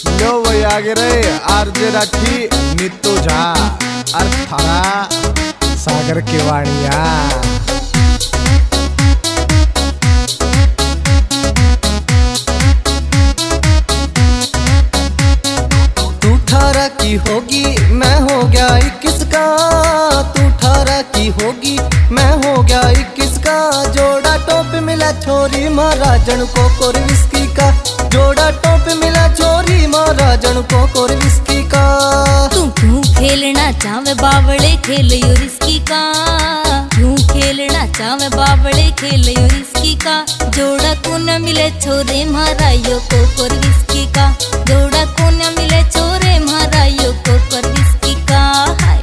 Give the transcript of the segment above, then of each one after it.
लो वही आगे रे आरजे राठी नीतू झा और थारा सागर केवाड़िया। तू 18 की होगी मैं हो गया 21 का, तू 18 की होगी मैं हो गया 21 का। जोड़ा टॉप मिला छोरी महाराजन को कोर विस्की का, जोड़ा टॉप मिला छोरी महाराजन को कोर विस्की का। तू क्यों खेलना चावे बावड़े खेल यो रिस्की का, क्यों खेलना चावे बावड़े खेल यो रिस्की का। जोड़ा को न मिले छोरे महारायो को कोर विस्की का, जोड़ा को न मिले छोरे महारायो को कोर विस्की का। हाय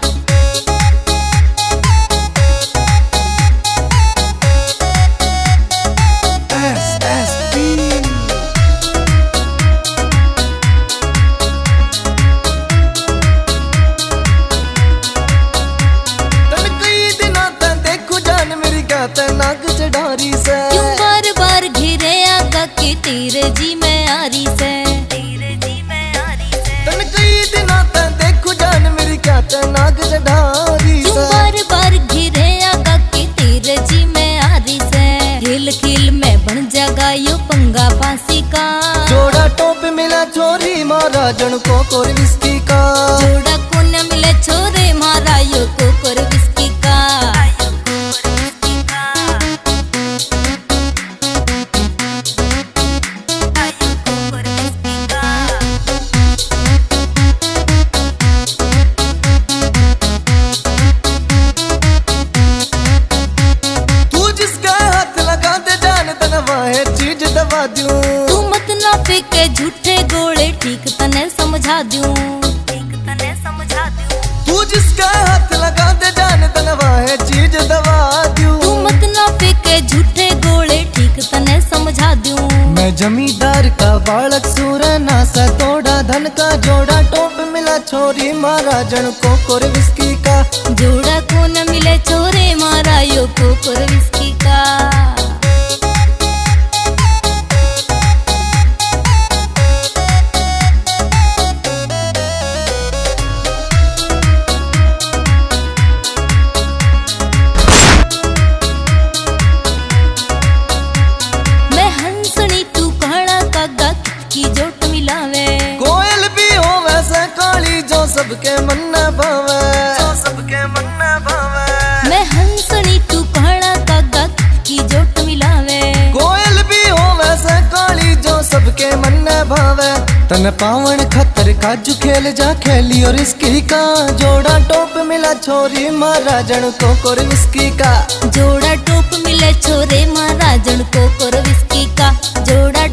नाग चढ़ारी से क्यों बार बार घिरे आगा के तेरे जी में आरी से, तेरे जी में आरी से। तन कई दिनों तक देखो जान मेरी क्या नाग चढ़ारी से। क्यों बार बार घिरे आगा के तेरे जी में आरी से। खेल खेल में बन जागा यो पंगा फांसी का। जोड़ा टॉप मिला छोरी महाराजन को कोर विस्की का, जोड़ा को न मिले छोरे महारायो को कोर विस्की का। दबा दूं तू मत ना फेंके झूठे गोले ठीक तने समझा दूं, ठीक तने समझा दूं। तू जिसका हाथ लगा दे जान तनवा है चीज दबा दूं। तू मत ना फेंके झूठे गोले ठीक तने समझा दूं। मैं जमींदार का बालक सूरना सा तोड़ा धन का। जोड़ा टॉप मिला छोरी महाराजन को कोर विस्की का, जोड़ा को न मिले छोरे महारायो को कोर विस्की का। कोयल भी हो वैसे काली जो सबके मन न भावे, जो सबके मन न भावे। मैं हंसनी तू कहना कागा की जोट मिलावे। कोयल भी हो वैसे काली जो सबके मन न भावे। तन पावन खतर काजू खेल जा खेली और इसकी का। जोड़ा टॉप मिला छोरी महाराजन को कोर विस्की का, जोड़ा टॉप मिले छोरे महाराजन को कोर विस्की का। जोड़ा